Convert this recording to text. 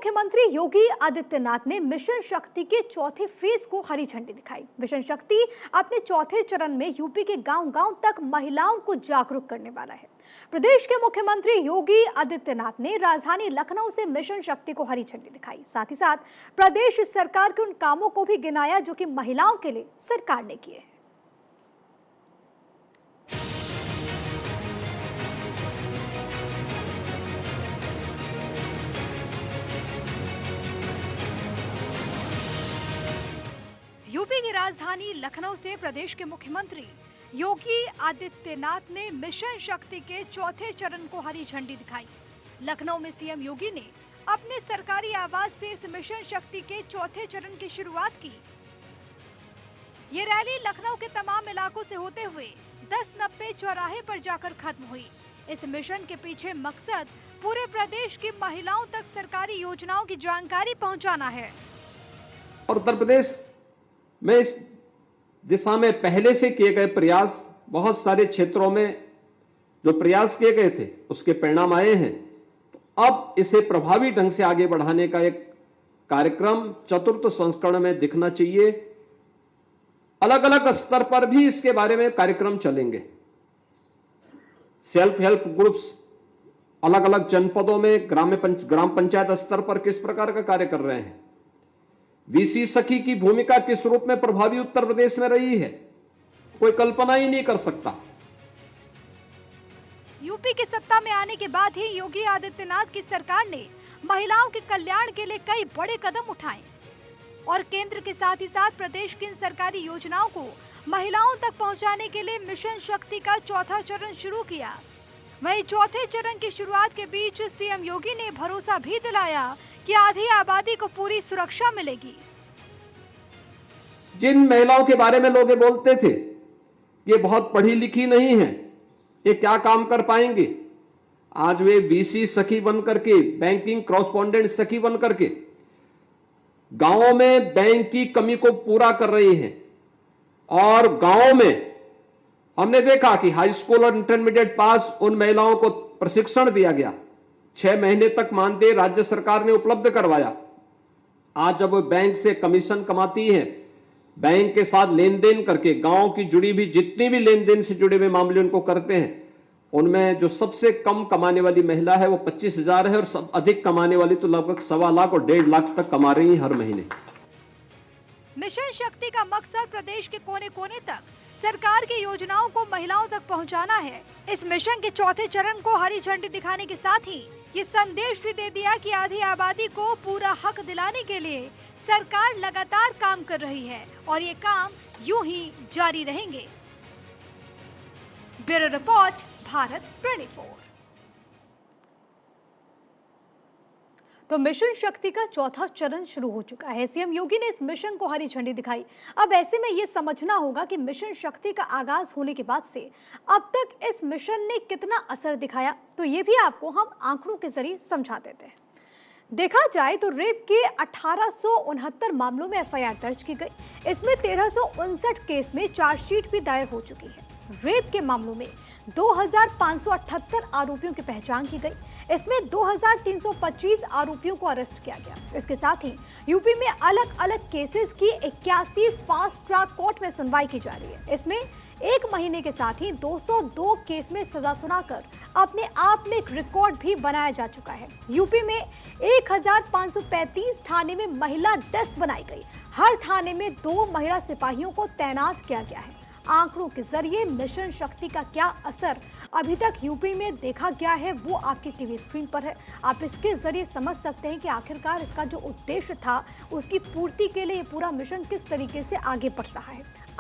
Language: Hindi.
मुख्यमंत्री योगी आदित्यनाथ ने मिशन शक्ति के चौथे फेज को हरी झंडी दिखाई। मिशन शक्ति अपने चौथे चरण में यूपी के गांव-गांव तक महिलाओं को जागरूक करने वाला है। प्रदेश के मुख्यमंत्री योगी आदित्यनाथ ने राजधानी लखनऊ से मिशन शक्ति को हरी झंडी दिखाई। साथ ही साथ प्रदेश सरकार के उन कामों को भी गिनाया जो कि महिलाओं के लिए सरकार ने किए हैं। यूपी की राजधानी लखनऊ से प्रदेश के मुख्यमंत्री योगी आदित्यनाथ ने मिशन शक्ति के चौथे चरण को हरी झंडी दिखाई। लखनऊ में सीएम योगी ने अपने सरकारी आवास से इस मिशन शक्ति के चौथे चरण की शुरुआत की। ये रैली लखनऊ के तमाम इलाकों से होते हुए 10-90 चौराहे पर जाकर खत्म हुई। इस मिशन के पीछे मकसद पूरे प्रदेश की महिलाओं तक सरकारी योजनाओं की जानकारी पहुंचाना है। और उत्तर प्रदेश में इस दिशा में पहले से किए गए प्रयास, बहुत सारे क्षेत्रों में जो प्रयास किए गए थे उसके परिणाम आए हैं। तो अब इसे प्रभावी ढंग से आगे बढ़ाने का एक कार्यक्रम चतुर्थ संस्करण में दिखना चाहिए। अलग अलग स्तर पर भी इसके बारे में कार्यक्रम चलेंगे। सेल्फ हेल्प ग्रुप्स अलग अलग जनपदों में ग्राम पंचायत स्तर पर किस प्रकार का कार्य कर रहे हैं। वीसी सखी की भूमिका किस रूप में प्रभावी उत्तर प्रदेश में रही है, कोई कल्पना ही नहीं कर सकता। यूपी की सत्ता में आने के बाद ही योगी आदित्यनाथ की सरकार ने महिलाओं के कल्याण के लिए कई बड़े कदम उठाए और केंद्र के साथ ही साथ प्रदेश की इन सरकारी योजनाओं को महिलाओं तक पहुंचाने के लिए मिशन शक्ति का चौथा चरण शुरू किया। वहीं चौथे चरण की शुरुआत के बीच सीएम योगी ने भरोसा भी दिलाया कि आधी आबादी को पूरी सुरक्षा मिलेगी। जिन महिलाओं के बारे में लोग बोलते थे ये बहुत पढ़ी लिखी नहीं है, ये क्या काम कर पाएंगे, आज वे बीसी सखी बनकर के, बैंकिंग कॉरेस्पॉन्डेंट सखी बनकर के गांवों में बैंक की कमी को पूरा कर रही हैं। और गांवों में हमने देखा कि हाई स्कूल और इंटरमीडिएट पास उन महिलाओं को प्रशिक्षण दिया गया, 6 महीने तक मानदेय राज्य सरकार ने उपलब्ध करवाया। आज जब वो बैंक से कमीशन कमाती है, बैंक के साथ लेन देन करके गांव की जुड़ी भी जितनी भी लेन देन से जुड़े हुए मामले उनको करते हैं, उनमें जो सबसे कम कमाने वाली महिला है वो 25,000 है और सब अधिक कमाने वाली तो लगभग 1.25 लाख और 1.5 लाख तक कमा रही है हर महीने। मिशन शक्ति का मकसद प्रदेश के कोने कोने तक सरकार की योजनाओं को महिलाओं तक पहुंचाना है। इस मिशन के चौथे चरण को हरी झंडी दिखाने के साथ ही ये संदेश भी दे दिया कि आधी आबादी को पूरा हक दिलाने के लिए सरकार लगातार काम कर रही है और ये काम यूं ही जारी रहेंगे। Bureau report, Bharat 24। तो मिशन शक्ति का चौथा चरण शुरू हो चुका है। सीएम योगी ने इस मिशन को हरी झंडी दिखाई। अब ऐसे में ये समझना होगा कि मिशन शक्ति का आगाज होने के बाद से अब तक इस मिशन ने कितना असर दिखाया, तो ये भी आपको हम आंकड़ों के जरिए समझा देते हैं। देखा जाए तो रेप के 1869 मामलों में एफआईआर दर्ज की गई। इसमें 1359 केस में चार्जशीट भी दायर हो चुकी है। रेप के मामलों में 2578 आरोपियों की पहचान की गई। इसमें 2325 आरोपियों को अरेस्ट किया गया। इसके साथ ही यूपी में अलग अलग केसेस की 81 फास्ट ट्रैक कोर्ट में सुनवाई की जा रही है। इसमें 1 महीने के साथ ही 202 केस में सजा सुनाकर अपने आप में एक रिकॉर्ड भी बनाया जा चुका है। यूपी में 1535 थाने में महिला डेस्क बनाई गई। हर थाने में 2 महिला सिपाहियों को तैनात किया गया है। आंकड़ों के जरिए मिशन शक्ति का क्या असर अभी तक यूपी में देखा गया है वो आपकी टीवी स्क्रीन पर है। आप इसके जरिए समझ सकते हैं कि आखिरकार इसका जो उद्देश्य था उसकी पूर्ति के लिए पूरा मिशन किस तरीके से आगे बढ़ रहा है।